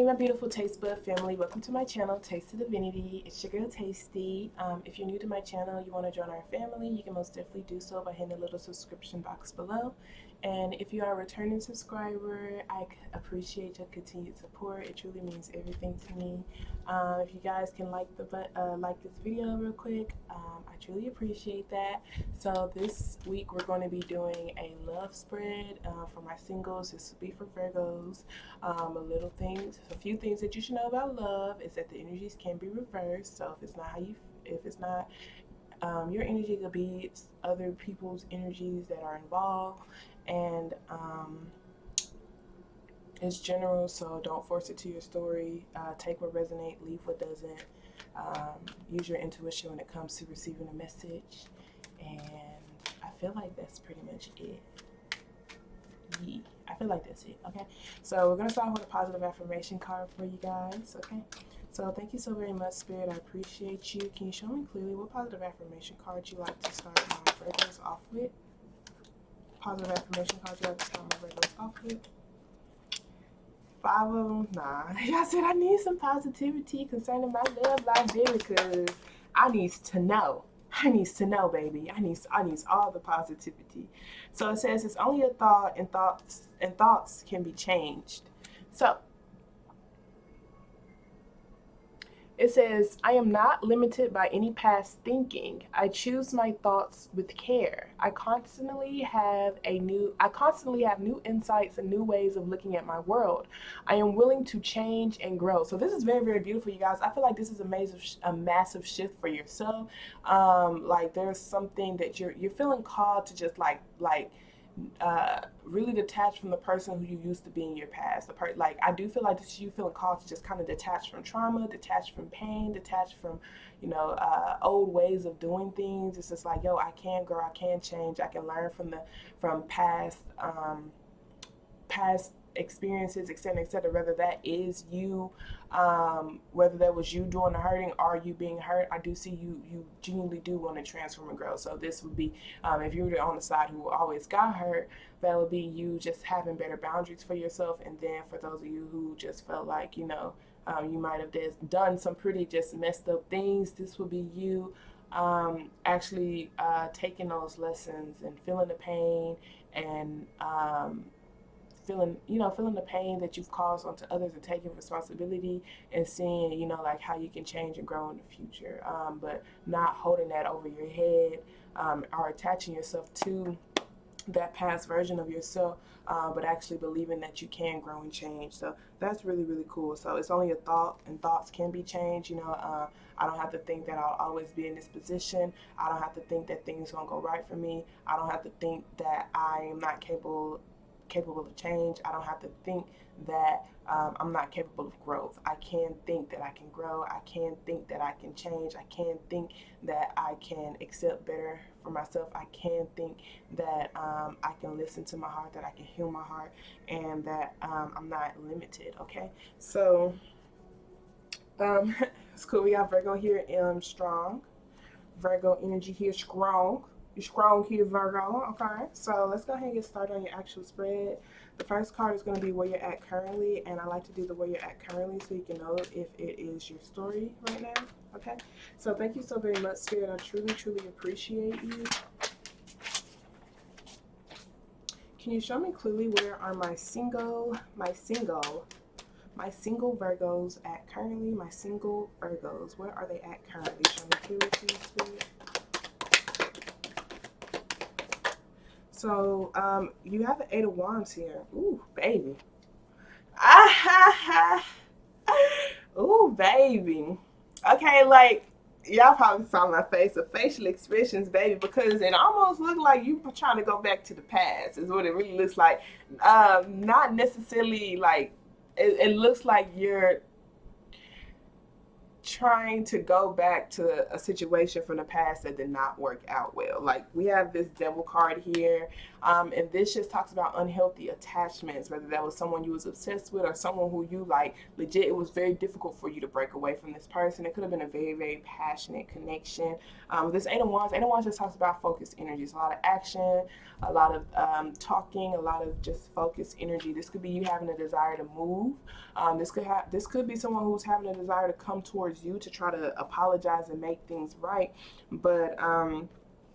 my beautiful taste bud family. Welcome to my channel, TasteOfDivinity. It's your girl, Tastee. If you're new to my channel, you want to join our family, you can most definitely do so by hitting the little subscription box below. And if you are a returning subscriber, I appreciate your continued support. It truly means everything to me. If you guys can like this video real quick, I truly appreciate that. So this week we're going to be doing a love spread for my singles. This will be for Virgos. A few things that you should know about love is that the energies can be reversed. So if it's not your energy, could be other people's energies that are involved, and it's general. So don't force it to your story. Take what resonates, leave what doesn't. Use your intuition when it comes to receiving a message, and I feel like that's pretty much it. Yeah, I feel like that's it. Okay, so we're gonna start with a positive affirmation card for you guys. Okay, so thank you so very much, Spirit. I appreciate you. Can you show me clearly what positive affirmation card you like to start my Virgos off with? Positive affirmation card you like to start my Virgos off with? 5 of them. Nah, y'all said I need some positivity concerning my love life, baby, because I needs to know. I needs to know, baby. I needs all the positivity. So it says it's only a thought, and thoughts can be changed. So it says, I am not limited by any past thinking. I choose my thoughts with care. I constantly have new insights and new ways of looking at my world. I am willing to change and grow. So this is very, very beautiful, you guys. I feel like this is a massive shift for yourself. Like there's something that you're feeling called to just really detach from the person who you used to be in your past. Like I do feel like this, you feeling called to just kind of detach from trauma, detach from pain, detach from old ways of doing things. It's just like, yo, I can grow, I can change, I can learn from past experiences, etc., whether that is you, whether that was you doing the hurting or you being hurt. I do see you genuinely do want to transform and grow. So this would be, if you were on the side who always got hurt, that would be you just having better boundaries for yourself. And then for those of you who just felt like you might have done some pretty just messed up things, this would be you actually taking those lessons and feeling the pain, and feeling the pain that you've caused onto others, and taking responsibility and seeing, like how you can change and grow in the future, but not holding that over your head, or attaching yourself to that past version of yourself, but actually believing that you can grow and change. So that's really, really cool. So it's only a thought, and thoughts can be changed. I don't have to think that I'll always be in this position. I don't have to think that things are gonna go right for me. I don't have to think that I am not capable of change. I don't have to think that I'm not capable of growth. I can think that I can grow. I can think that I can change. I can think that I can accept better for myself. I can think that I can listen to my heart, that I can heal my heart, and that I'm not limited. Okay, so it's cool. We got Virgo here, strong. Virgo energy here, strong. You're strong here, Virgo. Okay, so let's go ahead and get started on your actual spread. The first card is going to be where you're at currently, and I like to do the where you're at currently so you can know if it is your story right now. Okay, so thank you so very much, Spirit. I truly, truly appreciate you. Can you show me clearly where are my single Virgos at currently? My single Virgos, where are they at currently? Show me clearly, please, Spirit. So, you have the 8 of Wands here. Ooh, baby. Ooh, baby. Okay, like, y'all probably saw my face, the facial expressions, baby, because it almost looked like you trying to go back to the past, is what it really looks like. Not necessarily like, it looks like you're trying to go back to a situation from the past that did not work out well. Like we have this devil card here, and this just talks about unhealthy attachments, whether that was someone you was obsessed with or someone who you like legit. It was very difficult for you to break away from this person. It could have been a very, very passionate connection. This Eight of Wands just talks about focused energies, a lot of action, a lot of talking, a lot of just focused energy. This could be you having a desire to move. This could be someone who's having a desire to come towards you to try to apologize and make things right. But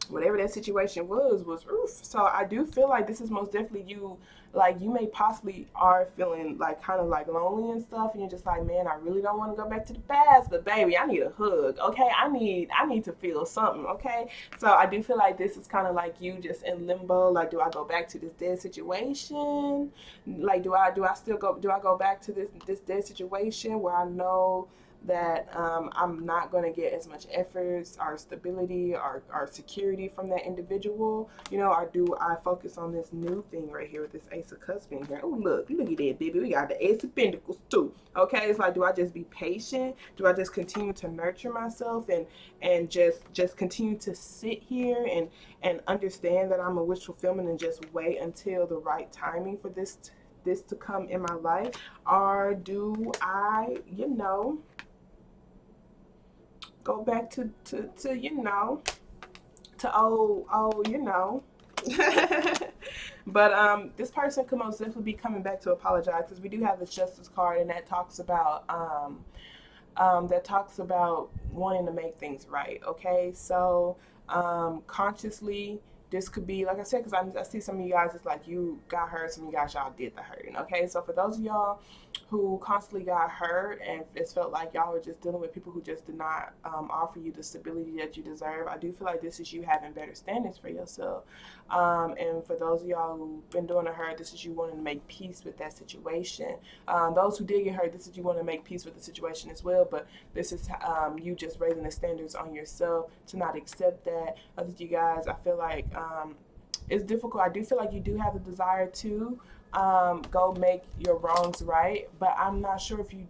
whatever that situation was oof. So I do feel like this is most definitely you. Like you may possibly are feeling like kind of like lonely and stuff, and you're just like, man, I really don't want to go back to the past, but baby, I need a hug. Okay, I need to feel something. Okay, so I do feel like this is kind of like you just in limbo. Like, do I go back to this dead situation? Like, do I go back to this dead situation where I know that I'm not going to get as much efforts or stability or security from that individual, or do I focus on this new thing right here with this Ace of Cups being here? Oh, look at that, baby. We got the Ace of Pentacles too. Okay, it's like, do I just be patient? Do I just continue to nurture myself and just continue to sit here and understand that I'm a wish fulfillment and just wait until the right timing for this to come in my life? Or do I, go back to old. But this person could most definitely be coming back to apologize, because we do have the Justice card, and that talks about wanting to make things right. Okay, so consciously, this could be, like I said, because I see some of you guys, it's like you got hurt, some of you guys, y'all did the hurting. Okay, so for those of y'all who constantly got hurt and it felt like y'all were just dealing with people who just did not offer you the stability that you deserve, I do feel like this is you having better standards for yourself. And for those of y'all who've been doing the hurt, this is you wanting to make peace with that situation. Those who did get hurt, this is you want to make peace with the situation as well, but this is you just raising the standards on yourself to not accept that. I think you guys, I feel like it's difficult. I do feel like you do have the desire to go make your wrongs right, but I'm not sure if you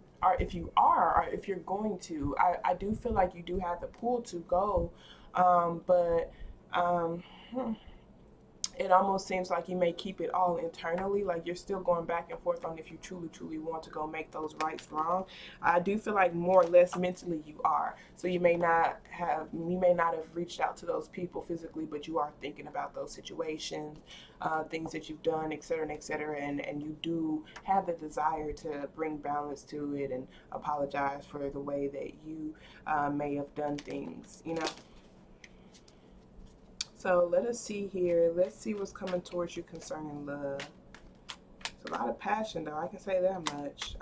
are or if you're going to. I do feel like you do have the pull to go, but it almost seems like you may keep it all internally, like you're still going back and forth on if you truly want to go make those rights wrong. I do feel like more or less mentally you are. So you may not have reached out to those people physically, but you are thinking about those situations, things that you've done, et cetera, and you do have the desire to bring balance to it and apologize for the way that you may have done things, So let us see here. Let's see what's coming towards you concerning love. It's a lot of passion, though. I can say that much.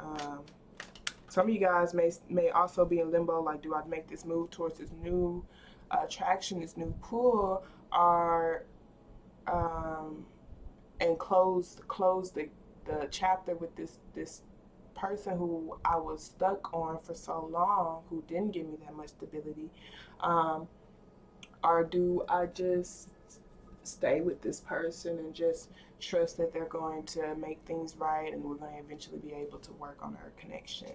Some of you guys may also be in limbo. Like, do I make this move towards this new attraction, this new pull, or and close the chapter with this person who I was stuck on for so long, who didn't give me that much stability. Or do I just stay with this person and just trust that they're going to make things right and we're going to eventually be able to work on our connection?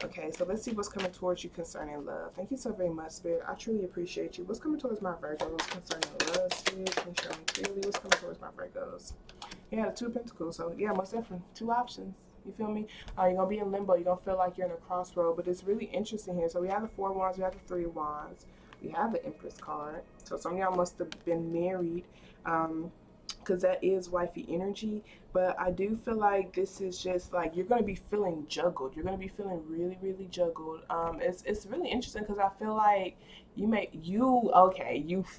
Okay, so let's see what's coming towards you concerning love. Thank you so very much, Spirit. I truly appreciate you. What's coming towards my Virgos concerning love, Spirit? Can you show me clearly what's coming towards my Virgos? Yeah, the Two of Pentacles. So, yeah, most definitely. Two options. You feel me? You're going to be in limbo. You're going to feel like you're in a crossroad. But it's really interesting here. So we have the Four of Wands. We have the Three of Wands. We have the Empress card. So some of y'all must have been married, because that is wifey energy. But I do feel like this is just like you're going to be feeling juggled. You're going to be feeling really, really juggled. It's really interesting because I feel like you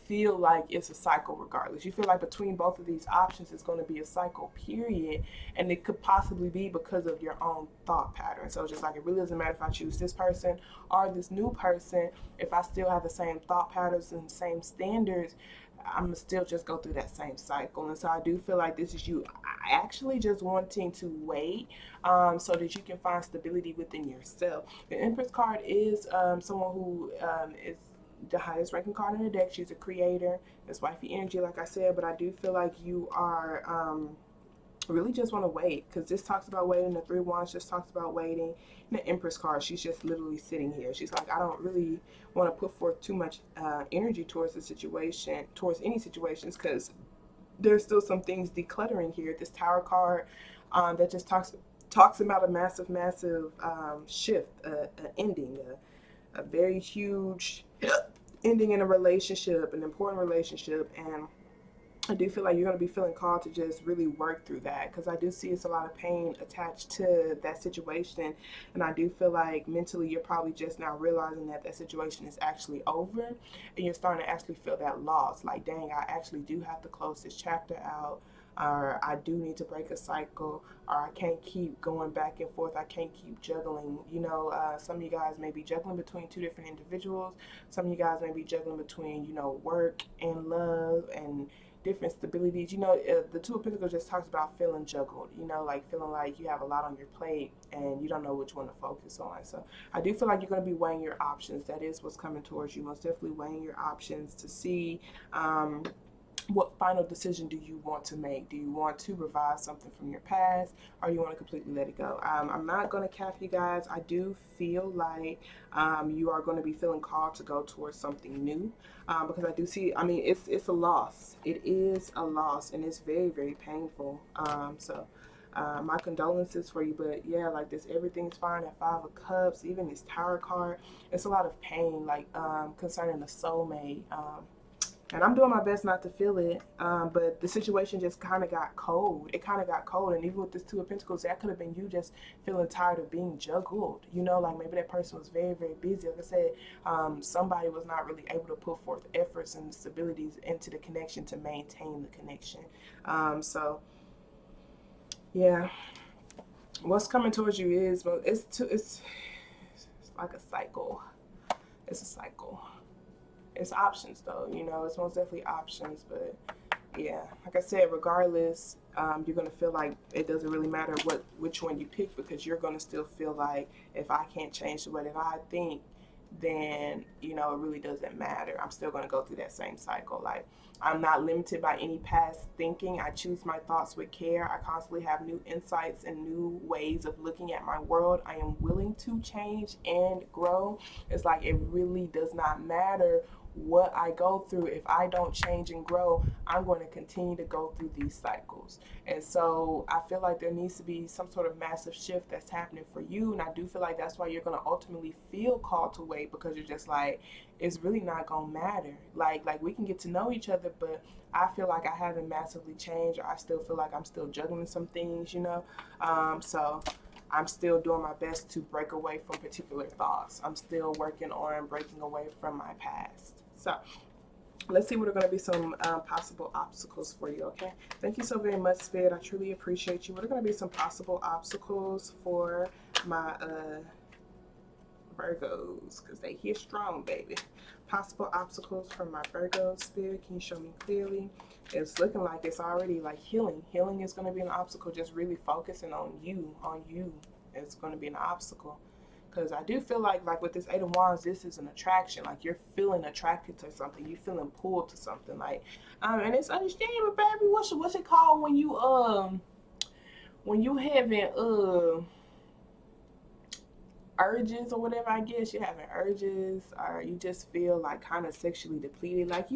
feel like it's a cycle regardless. You feel like between both of these options, it's going to be a cycle, period. And it could possibly be because of your own thought pattern. So it's just like, it really doesn't matter if I choose this person or this new person. If I still have the same thought patterns and same standards, I'm gonna still just go through that same cycle. And so I do feel like this is you actually just wanting to wait, so that you can find stability within yourself. The Empress card is someone who is the highest ranking card in the deck. She's a creator. It's wifey energy, like I said, but I do feel like you are really just want to wait, because this talks about waiting. The Three Wands just talks about waiting. And the Empress card, she's just literally sitting here. She's like, I don't really want to put forth too much energy towards the situation, towards any situations, because there's still some things decluttering here. This Tower card that just talks about a massive shift, an ending, a very huge ending in a relationship, an important relationship. And I do feel like you're going to be feeling called to just really work through that, because I do see it's a lot of pain attached to that situation. And I do feel like mentally you're probably just now realizing that that situation is actually over, and you're starting to actually feel that loss. Like, dang, I actually do have to close this chapter out, or I do need to break a cycle, or I can't keep going back and forth. I can't keep juggling. Some of you guys may be juggling between two different individuals. Some of you guys may be juggling between, work and love and different stabilities. The Two of Pentacles just talks about feeling juggled, like feeling like you have a lot on your plate and you don't know which one to focus on. So I do feel like you're going to be weighing your options. That is what's coming towards you. Most definitely weighing your options to see what final decision do you want to make? Do you want to revive something from your past, or you want to completely let it go? I'm not going to cap you guys. I do feel like you are going to be feeling called to go towards something new, because I do see, it's a loss. It is a loss, and it's very, very painful. My condolences for you, but yeah, like this, everything's fine at Five of Cups. Even this Tower card, it's a lot of pain, like concerning the soulmate. And I'm doing my best not to feel it, but the situation just kind of got cold. It kind of got cold, and even with this Two of Pentacles, that could have been you just feeling tired of being juggled. Like maybe that person was very, very busy. Like I said, somebody was not really able to put forth efforts and stabilities into the connection to maintain the connection. So, yeah, what's coming towards you is, well, it's like a cycle. It's a cycle. It's options, though. It's most definitely options. But yeah, like I said, regardless, you're gonna feel like it doesn't really matter which one you pick, because you're gonna still feel like, if I can't change the way that I think, then it really doesn't matter. I'm still gonna go through that same cycle. Like, I'm not limited by any past thinking. I choose my thoughts with care. I constantly have new insights and new ways of looking at my world. I am willing to change and grow. It's like, it really does not matter what I go through. If I don't change and grow, I'm going to continue to go through these cycles. And so I feel like there needs to be some sort of massive shift that's happening for you. And I do feel like that's why you're going to ultimately feel called to wait, because you're just like, it's really not going to matter. Like we can get to know each other, but I feel like I haven't massively changed, or I still feel like I'm still juggling some things, so I'm still doing my best to break away from particular thoughts. I'm still working on breaking away from my past. So let's see what are going to be some possible obstacles for you, okay? Thank you so very much, Spirit. I truly appreciate you. What are going to be some possible obstacles for my Virgos? Because they here strong, baby. Possible obstacles for my Virgos, Spirit. Can you show me clearly? It's looking like it's already like healing. Healing is going to be an obstacle. Just really focusing on you. It's going to be an obstacle. Because I do feel like with this Eight of Wands, this is an attraction. Like, you're feeling attracted to something. You're feeling pulled to something. Like, and it's understandable, baby. What's it called when you having urges or whatever? I guess you're having urges, or you just feel like kind of sexually depleted. Like,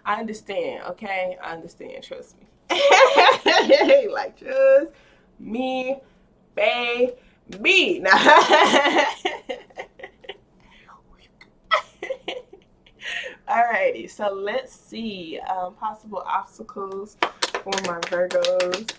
I understand. Okay, I understand. Trust me. Like, trust me, baby. Alrighty, so let's see possible obstacles for my Virgos.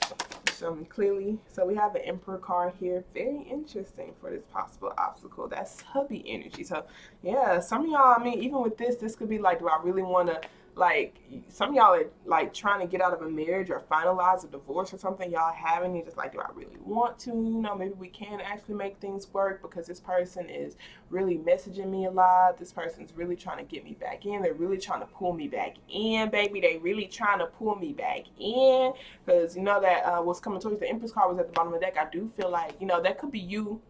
Show me clearly. So we have an Emperor card here. Very interesting for this possible obstacle. That's hubby energy. So yeah, some of y'all, even with this could be like, do I really want to, like, some of y'all are like trying to get out of a marriage or finalize a divorce or something. Y'all having, you're just like, do I really want to? Maybe we can actually make things work, because this person is really messaging me a lot. This person's really trying to get me back in. They're really trying to pull me back in, baby. They really trying to pull me back in, because that what's coming towards the Empress card was at the bottom of the deck. I do feel like that could be you,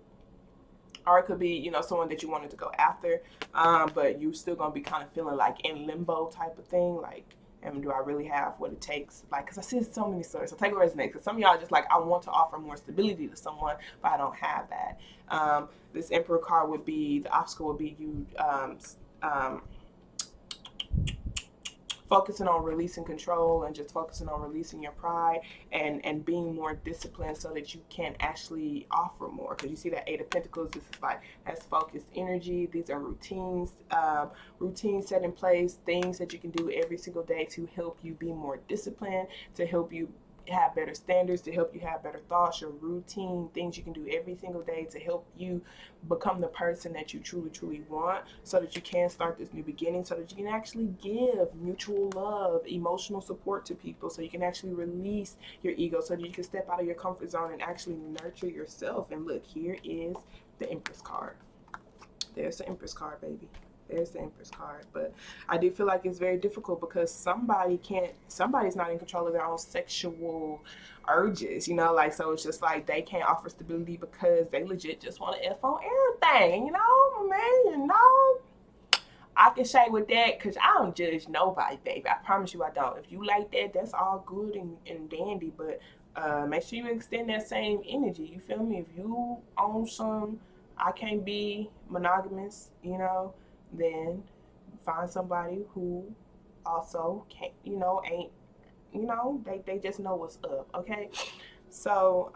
or it could be someone that you wanted to go after, but you're still gonna be kind of feeling like in limbo type of thing. Like, And do I really have what it takes? Like, because I see so many stories. So take what resonates. Because some of y'all just like, I want to offer more stability to someone, but I don't have that. This Emperor card would be, the obstacle would be you focusing on releasing control and just focusing on releasing your pride and being more disciplined so that you can actually offer more. Because you see that Eight of Pentacles, this is like, that's focused energy. These are routines, routines set in place, things that you can do every single day to help you be more disciplined, to help you have better standards, to help you have better thoughts, your routine, things you can do every single day to help you become the person that you truly want, so that you can start this new beginning, so that you can actually give mutual love, emotional support to people, so you can actually release your ego, so that you can step out of your comfort zone and actually nurture yourself. And look, here is the Empress card. There's the Empress card, baby. There's the Empress card. But I do feel like it's very difficult because somebody's not in control of their own sexual urges, you know, like, so it's just like they can't offer stability because they legit just want to F on everything, you know, man, you know. I can shade with that because I don't judge nobody, baby. I promise you I don't. If you like that, that's all good and dandy, but make sure you extend that same energy. You feel me? If you own some, I can't be monogamous, you know, then find somebody who also can't, you know, ain't, you know, they just know what's up, okay? So,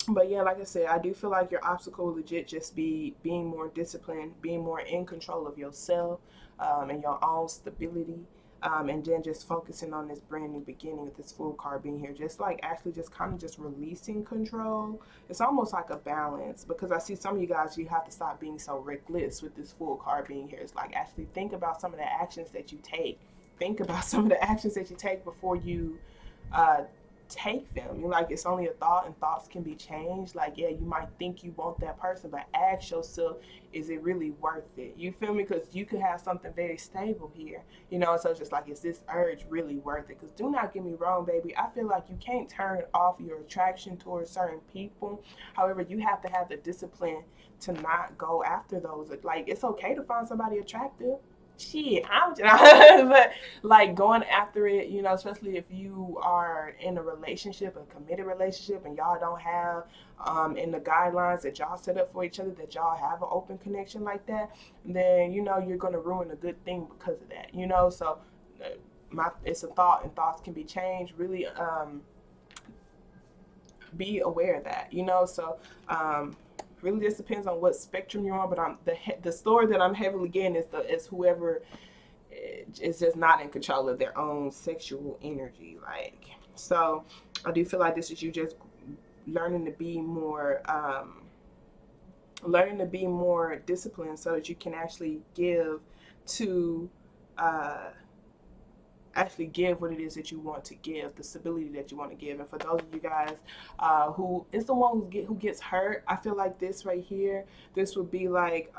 but yeah, like I said, I do feel like your obstacle will legit just be being more disciplined, being more in control of yourself, and your own stability, and then just focusing on this brand new beginning with this Fool card being here. Just like actually just kind of just releasing control. It's almost like a balance, because I see some of you guys, you have to stop being so reckless with this Fool card being here. It's like actually think about some of the actions that you take. Think about some of the actions that you take before you take them. You're like, it's only a thought and thoughts can be changed. Like, yeah, you might think you want that person, but ask yourself, is it really worth it? You feel me? Because you could have something very stable here, you know. So it's just like, is this urge really worth it? Because do not get me wrong, baby, I feel like you can't turn off your attraction towards certain people. However, you have to have the discipline to not go after those. Like, it's okay to find somebody attractive, shit, I'm just, but like going after it, you know, especially if you are in a relationship, a committed relationship, and y'all don't have in the guidelines that y'all set up for each other, that y'all have an open connection like that, then you know you're gonna ruin a good thing because of that, you know. So it's a thought, and thoughts can be changed. Really, be aware of that, you know. So really just depends on what spectrum you're on, but the story that I'm heavily getting is whoever is just not in control of their own sexual energy. Like, so I do feel like this is you just learning to be more disciplined, so that you can actually give to actually give what it is that you want to give, the stability that you want to give. And for those of you guys who is the one who gets hurt, I feel like this right here, this would be like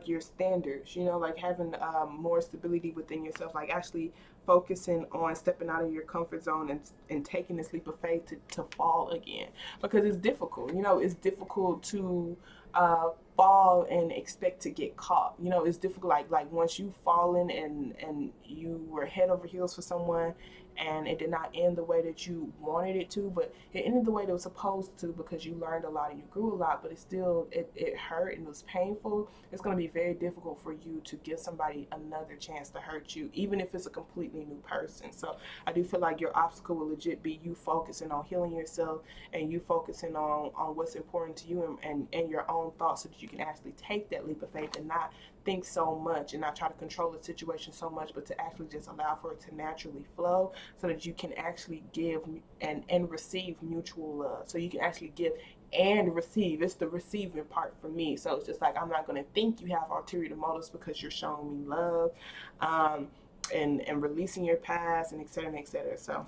your standards, you know, like having more stability within yourself, like actually focusing on stepping out of your comfort zone and taking this leap of faith to fall again, because it's difficult, you know. It's difficult to fall and expect to get caught, you know. It's difficult, like once you've fallen and you were head over heels for someone and it did not end the way that you wanted it to, but it ended the way that it was supposed to, because you learned a lot and you grew a lot, but it hurt and it was painful. It's going to be very difficult for you to give somebody another chance to hurt you, even if it's a completely new person. So I do feel like your obstacle will legit be you focusing on healing yourself, and you focusing on what's important to you, and your own thoughts, so that you can actually take that leap of faith and not think so much and not try to control the situation so much, but to actually just allow for it to naturally flow, so that you can actually give and receive mutual love. So you can actually give and receive. It's the receiving part for me. So it's just like, I'm not going to think you have ulterior motives because you're showing me love, and releasing your past, and et cetera, et cetera. So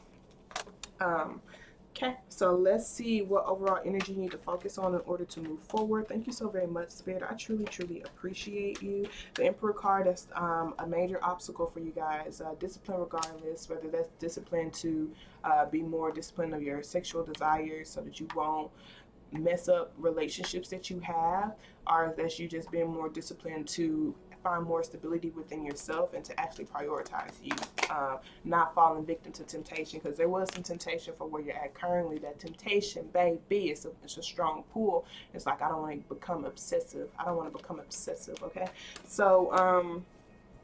okay, so let's see what overall energy you need to focus on in order to move forward. Thank you so very much, Spirit. I truly appreciate you. The Emperor card, that's a major obstacle for you guys. Discipline regardless, whether that's discipline to be more disciplined of your sexual desires, so that you won't mess up relationships that you have, or that you just being more disciplined to find more stability within yourself and to actually prioritize you, not falling victim to temptation, because there was some temptation for where you're at currently. That temptation, baby, it's a strong pull. It's like, I don't want to become obsessive. I don't want to become obsessive, okay? So,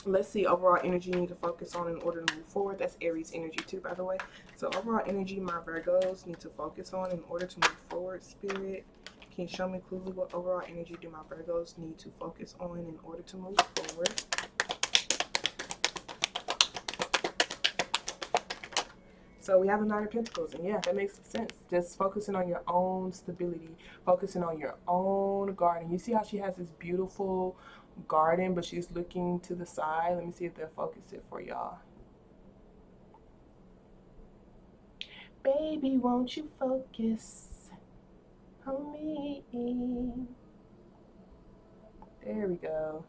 let's see, overall energy you need to focus on in order to move forward. That's Aries energy too, by the way. So overall energy my Virgos need to focus on in order to move forward. Spirit, can you show me clearly what overall energy do my Virgos need to focus on in order to move forward? So we have a Nine of Pentacles, and yeah, that makes sense. Just focusing on your own stability, focusing on your own garden. You see how she has this beautiful garden, but she's looking to the side. Let me see if they'll focus it for y'all. Baby, won't you focus on me? There we go.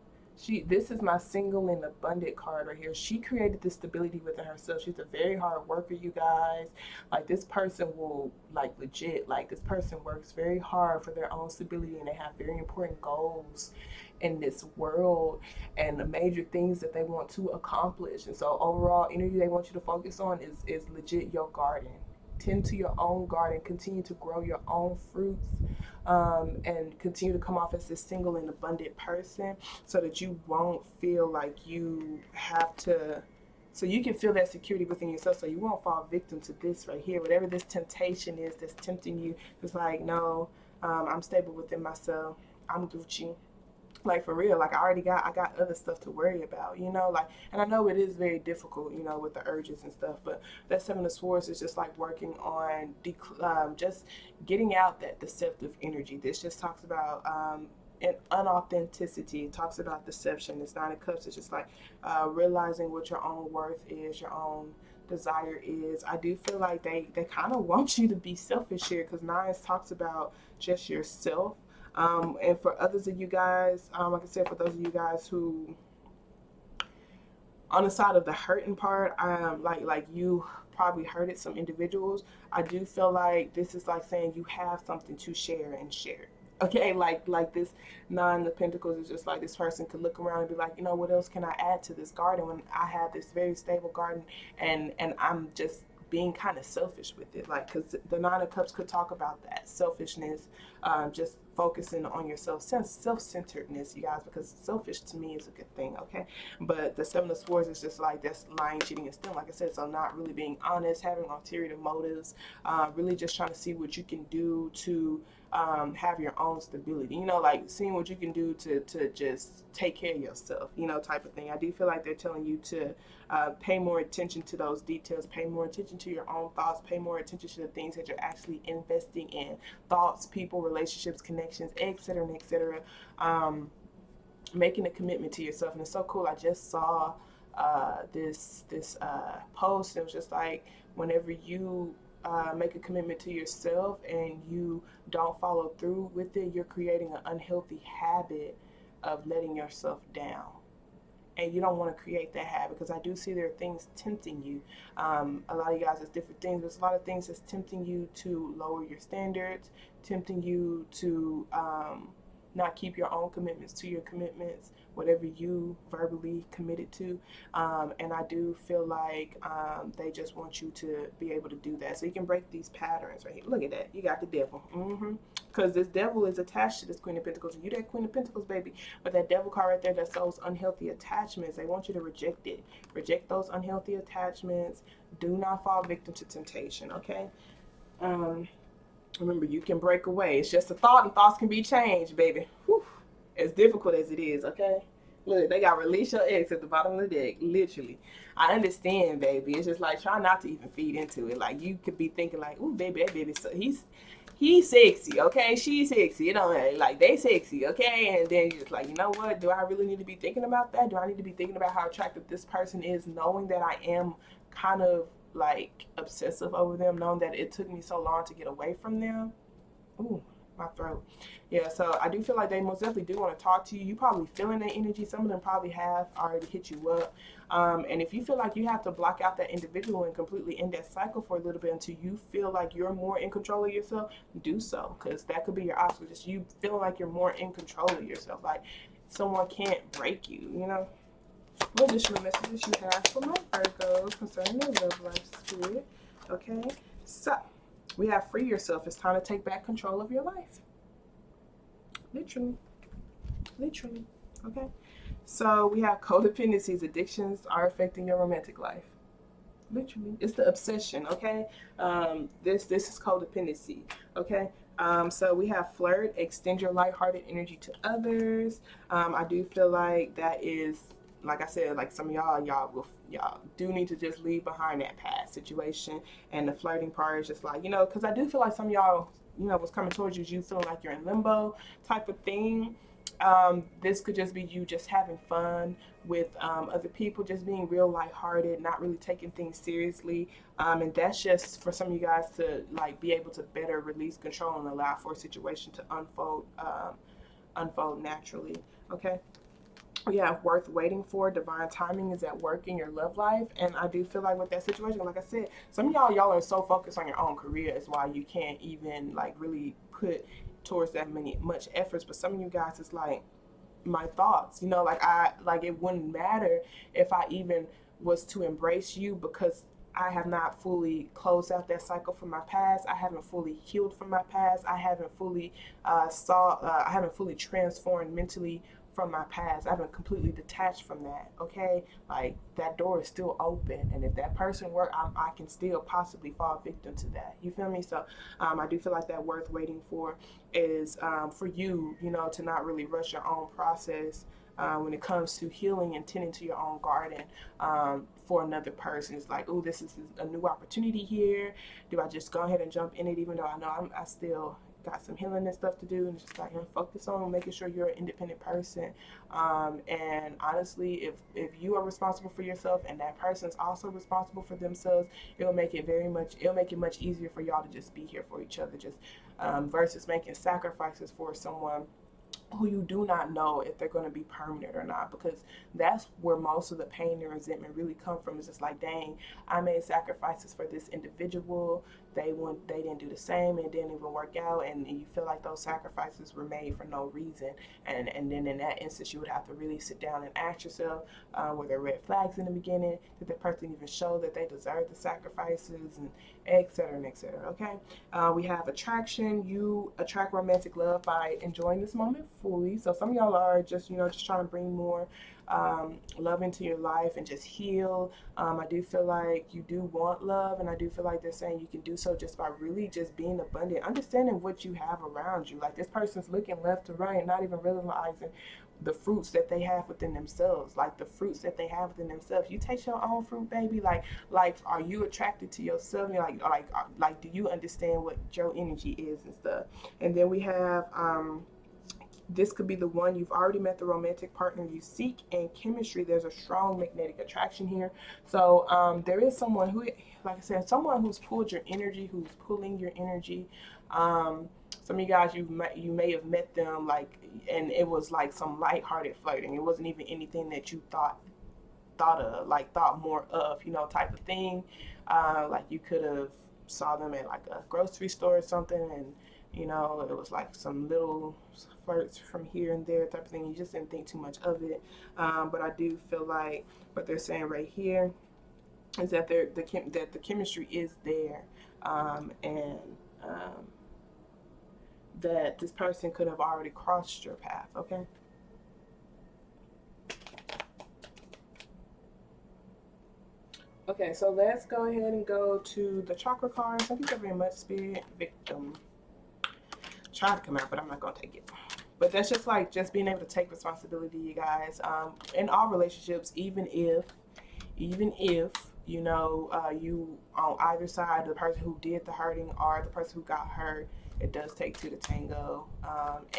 This is my single and abundant card right here. She created this stability within herself. She's a very hard worker, you guys. Like, this person will, like, legit, like, this person works very hard for their own stability, and they have very important goals in this world and the major things that they want to accomplish. And so overall energy they want you to focus on is legit your garden. Tend to your own garden, continue to grow your own fruits, and continue to come off as this single and abundant person, so that you won't feel like you have to, so you can feel that security within yourself, so you won't fall victim to this right here. Whatever this temptation is that's tempting you, it's like, no, I'm stable within myself, I'm Gucci. Like, for real, like, I got other stuff to worry about, you know, like, and I know it is very difficult, you know, with the urges and stuff, but that Seven of Swords is just like working on just getting out that deceptive energy. This just talks about and unauthenticity. It talks about deception. This Nine of Cups is just like realizing what your own worth is, your own desire is. I do feel like they kind of want you to be selfish here, because Nines talks about just yourself. And for others of you guys, like I said, for those of you guys who on the side of the hurting part, like you probably hurted some individuals, I do feel like this is like saying you have something to share and share. Okay, like this Nine of Pentacles is just like, this person could look around and be like, you know, what else can I add to this garden when I have this very stable garden, and I'm just being kind of selfish with it. Like, because the Nine of Cups could talk about that selfishness, just focusing on yourself, self-centeredness, you guys, because selfish to me is a good thing, okay? But the Seven of Swords is just like, that's lying, cheating, and stealing, like I said. So not really being honest, having ulterior motives, really just trying to see what you can do to have your own stability, you know, like seeing what you can do to just take care of yourself, you know, type of thing. I do feel like they're telling you to pay more attention to those details, pay more attention to your own thoughts, pay more attention to the things that you're actually investing in, thoughts, people, relationships, connections, etc., and etc. Making a commitment to yourself. And it's so cool. I just saw this post. It was just like, whenever you make a commitment to yourself and you don't follow through with it, you're creating an unhealthy habit of letting yourself down. And you don't want to create that habit, because I do see there are things tempting you. A lot of you guys, it's different things. There's a lot of things that's tempting you to lower your standards, tempting you to not keep your own commitments to your commitments, whatever you verbally committed to. And I do feel like they just want you to be able to do that. So you can break these patterns right here. Look at that. You got the devil. Because this devil is attached to this Queen of Pentacles. You that Queen of Pentacles, baby. But that devil card right there, that's those unhealthy attachments. They want you to reject it. Reject those unhealthy attachments. Do not fall victim to temptation, okay? Remember, you can break away. It's just a thought, and thoughts can be changed, baby. Whew. As difficult as it is, okay? Look, they got release your ex at the bottom of the deck, literally. I understand, baby. It's just like, try not to even feed into it. Like, you could be thinking like, ooh, baby, that baby, so he's sexy, okay? She's sexy, you know, like, they sexy, okay? And then you're just like, you know what? Do I really need to be thinking about that? Do I need to be thinking about how attractive this person is, knowing that I am kind of like obsessive over them, knowing that it took me so long to get away from them? Ooh, my throat. Yeah, so I do feel like they most definitely do want to talk to you. You probably feeling that energy. Some of them probably have already hit you up. And if you feel like you have to block out that individual and completely end that cycle for a little bit until you feel like you're more in control of yourself, do so. Because that could be your obstacle. Just you feeling like you're more in control of yourself. Like, someone can't break you, you know. What additional messages you have for my Virgos concerning their love life, Spirit? Okay, so we have free yourself. It's time to take back control of your life. Literally. Literally. Okay. So we have codependencies, addictions are affecting your romantic life. Literally. It's the obsession, okay? This is codependency, okay? So we have flirt, extend your lighthearted energy to others. I do feel like that is, like I said, like some of y'all do need to just leave behind that past situation. And the flirting part is just like, you know, because I do feel like some of y'all, you know, what's coming towards you feeling like you're in limbo type of thing. This could just be you just having fun with other people, just being real lighthearted, not really taking things seriously. And that's just for some of you guys to like be able to better release control and allow for a situation to unfold naturally. Okay. We have worth waiting for. Divine timing is at work in your love life. And I do feel like with that situation, like I said, some of y'all are so focused on your own career is why you can't even like really put towards that much efforts. But some of you guys is like, my thoughts, you know, like it wouldn't matter if I even was to embrace you, because I have not fully closed out that cycle from my past. I haven't fully healed from my past. I haven't fully I haven't fully transformed mentally from my past. I haven't completely detached from that. Okay, like that door is still open, and if that person were, I can still possibly fall victim to that. You feel me? So I do feel like that worth waiting for is for you, you know, to not really rush your own process when it comes to healing and tending to your own garden for another person. It's like, oh, this is a new opportunity here. Do I just go ahead and jump in it, even though I know I still got some healing and stuff to do, and just like focus on making sure you're an independent person. And honestly, if you are responsible for yourself and that person's also responsible for themselves, it'll make it much easier for y'all to just be here for each other, just versus making sacrifices for someone who you do not know if they're going to be permanent or not, because that's where most of the pain and resentment really come from. Is just like, dang, I made sacrifices for this individual, they didn't do the same, it didn't even work out, and you feel like those sacrifices were made for no reason. And then in that instance, you would have to really sit down and ask yourself, were there red flags in the beginning? Did the person even show that they deserve the sacrifices, and et cetera and et cetera. Okay. We have attraction. You attract romantic love by enjoying this moment fully. So some of y'all are just, you know, just trying to bring more love into your life and just heal. I do feel like you do want love, and I do feel like they're saying you can do so just by really just being abundant, understanding what you have around you. Like this person's looking left to right, not even realizing the fruits that they have within themselves, like the fruits that they have within themselves. You taste your own fruit, baby. Like, are you attracted to yourself? You're like, do you understand what your energy is and stuff? And then we have, this could be the one you've already met the romantic partner you seek, and chemistry. There's a strong magnetic attraction here. So there is someone who, like I said, someone who's pulled your energy, who's pulling your energy. Some of you guys, you may have met them like, and it was like some lighthearted flirting. It wasn't even anything that you thought more of, you know, type of thing. Like you could have saw them at like a grocery store or something, and you know, it was like some little flirts from here and there type of thing. You just didn't think too much of it. But I do feel like what they're saying right here is that the chemistry is there, and that this person could have already crossed your path. Okay. Okay, so let's go ahead and go to the chakra cards. Thank you very much, Spirit. Victim. Try to come out, but I'm not going to take it. But that's just like just being able to take responsibility, you guys. In all relationships, even if you know, you on either side, the person who did the hurting or the person who got hurt, it does take two to tango.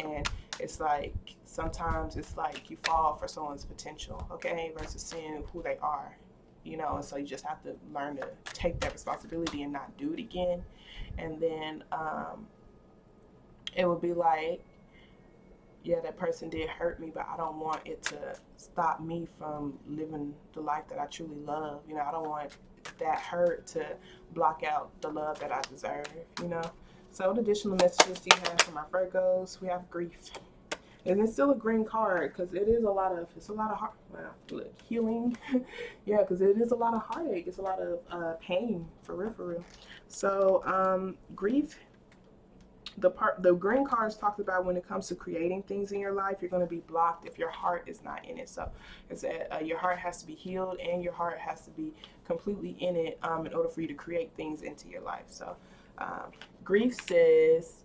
And it's like sometimes it's like you fall for someone's potential, okay, versus seeing who they are, you know. And so you just have to learn to take that responsibility and not do it again. And then it would be like, yeah, that person did hurt me, but I don't want it to stop me from living the life that I truly love. You know, I don't want that hurt to block out the love that I deserve, you know. So what additional messages do you have for my Virgos? We have grief. And it's still a green card because it's a lot of heart, well, look, healing. Yeah, because it is a lot of heartache. It's a lot of pain, for real, for real. So grief, the green cards talks about when it comes to creating things in your life, you're going to be blocked if your heart is not in it. So it's that your heart has to be healed and your heart has to be completely in it in order for you to create things into your life. So um, grief says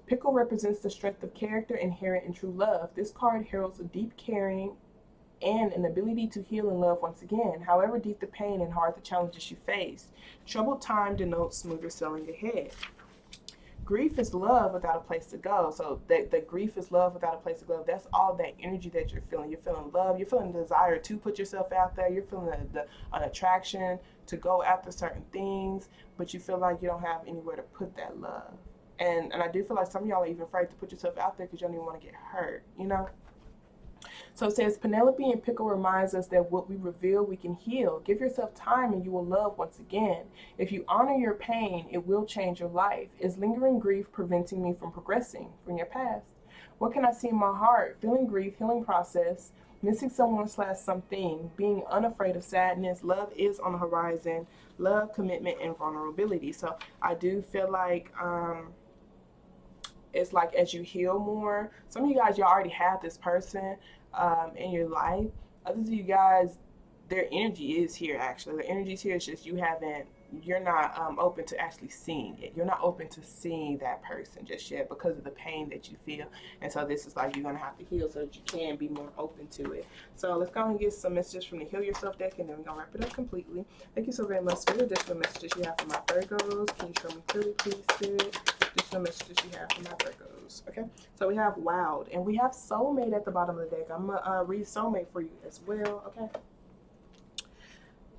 pickle represents the strength of character inherent in true love. This card heralds a deep caring and an ability to heal and love once again, however deep the pain and hard the challenges you face. Troubled time denotes smoother sailing ahead. Grief is love without a place to go. So the grief is love without a place to go. That's all that energy that you're feeling. You're feeling love. You're feeling the desire to put yourself out there. You're feeling an attraction to go after certain things, but you feel like you don't have anywhere to put that love. And I do feel like some of y'all are even afraid to put yourself out there because you don't even want to get hurt, you know? So it says Penelope and Pickle reminds us that what we reveal, we can heal. Give yourself time and you will love once again. If you honor your pain, it will change your life. Is lingering grief preventing me from progressing from your past? What can I see in my heart? Feeling grief, healing process, missing someone slash something, being unafraid of sadness. Love is on the horizon. Love, commitment, and vulnerability. So I do feel like it's like as you heal more, some of you guys, y'all already have this person in your life. Others of you guys, their energy is here actually. The energy is here. It's just you're not open to actually seeing it. You're not open to seeing that person just yet because of the pain that you feel. And so this is like you're going to have to heal so that you can be more open to it. So let's go and get some messages from the Heal Yourself deck and then we're going to wrap it up completely. Thank you so very much for the additional messages you have for my Virgos. Can you show me clearly, please, Spirit? Additional messages you have for my Virgos. Okay, so we have Wowed and we have Soulmate at the bottom of the deck. I'm gonna read Soulmate for you as well. Okay.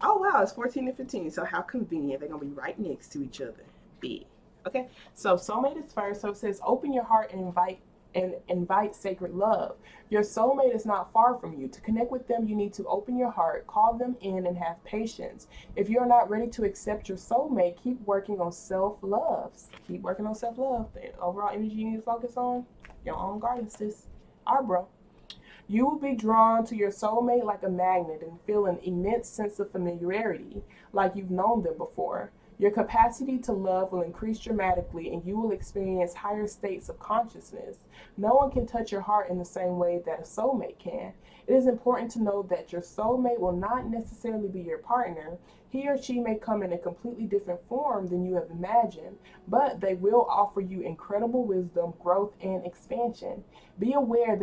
Oh wow, it's 14 and 15. So how convenient. They're gonna be right next to each other. Big. Okay. So soulmate is first. So it says open your heart and invite sacred love. Your soulmate is not far from you. To connect with them, you need to open your heart, call them in, and have patience. If you're not ready to accept your soulmate, keep working on self-love. Keep working on self-love. The overall energy you need to focus on, your own garden, sis. All right, bro. You will be drawn to your soulmate like a magnet and feel an immense sense of familiarity, like you've known them before. Your capacity to love will increase dramatically and you will experience higher states of consciousness. No one can touch your heart in the same way that a soulmate can. It is important to know that your soulmate will not necessarily be your partner. He or she may come in a completely different form than you have imagined, but they will offer you incredible wisdom, growth, and expansion. Be aware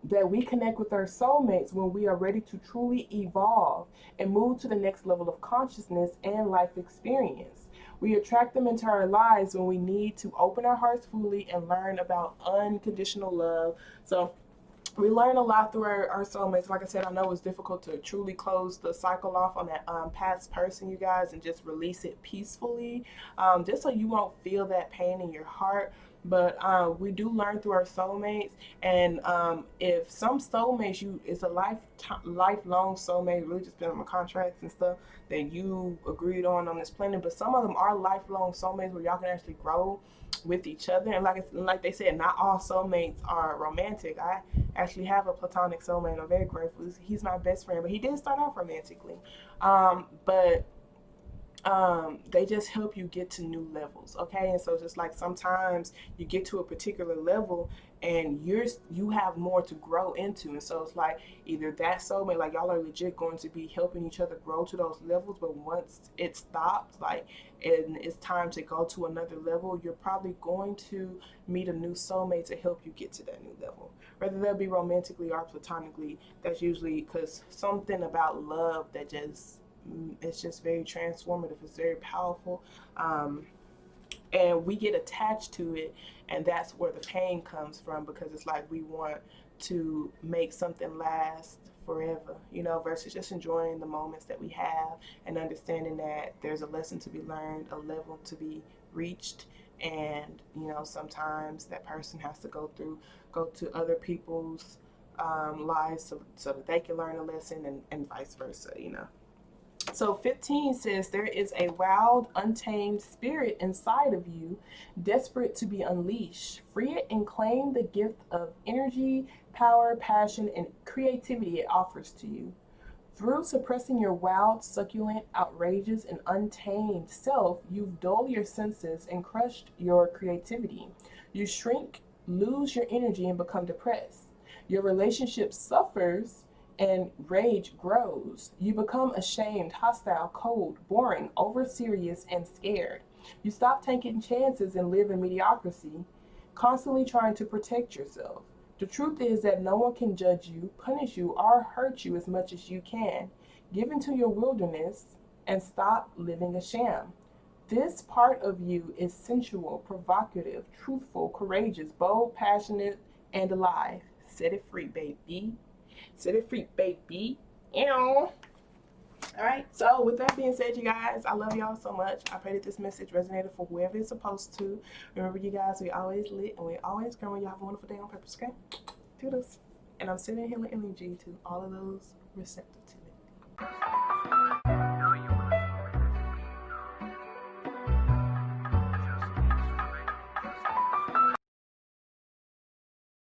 that we connect with our soulmates when we are ready to truly evolve and move to the next level of consciousness and life experience. We attract them into our lives when we need to open our hearts fully and learn about unconditional love. So we learn a lot through our soulmates. Like I said, I know it's difficult to truly close the cycle off on that past person, you guys, and just release it peacefully, just so you won't feel that pain in your heart. But we do learn through our soulmates, and if some soulmates, it's a lifelong soulmate, really just been on contracts and stuff that you agreed on this planet. But some of them are lifelong soulmates where y'all can actually grow with each other. And like they said, not all soulmates are romantic. I actually have a platonic soulmate. I'm very grateful. He's my best friend, but he did start off romantically. But they just help you get to new levels, okay? And so just like sometimes you get to a particular level and you have more to grow into, and so it's like either that soulmate, like y'all are legit going to be helping each other grow to those levels, but once it stops, like, and it's time to go to another level, you're probably going to meet a new soulmate to help you get to that new level, whether that be romantically or platonically. That's usually because something about love that just it's just very transformative. It's very powerful, and we get attached to it, and that's where the pain comes from, because it's like we want to make something last forever, you know, versus just enjoying the moments that we have and understanding that there's a lesson to be learned, a level to be reached, and you know sometimes that person has to go to other people's lives so that they can learn a lesson, and vice versa, you know. So 15 says there is a wild, untamed spirit inside of you, desperate to be unleashed. Free it and claim the gift of energy, power, passion, and creativity it offers to you. Through suppressing your wild, succulent, outrageous, and untamed self, you've dulled your senses and crushed your creativity. You shrink, lose your energy, and become depressed. Your relationship suffers and rage grows. You become ashamed, hostile, cold, boring, over serious, and scared. You stop taking chances and live in mediocrity, constantly trying to protect yourself. The truth is that no one can judge you, punish you, or hurt you as much as you can. Give into your wilderness and stop living a sham. This part of you is sensual, provocative, truthful, courageous, bold, passionate, and alive. Set it free, baby. Set it free, baby. Ew. All right. So with that being said, you guys, I love y'all so much. I pray that this message resonated for whoever it's supposed to. Remember, you guys, we always lit and we always growing. Y'all have a wonderful day on purpose, okay? Toodles. And I'm sending healing energy to all of those receptive to it.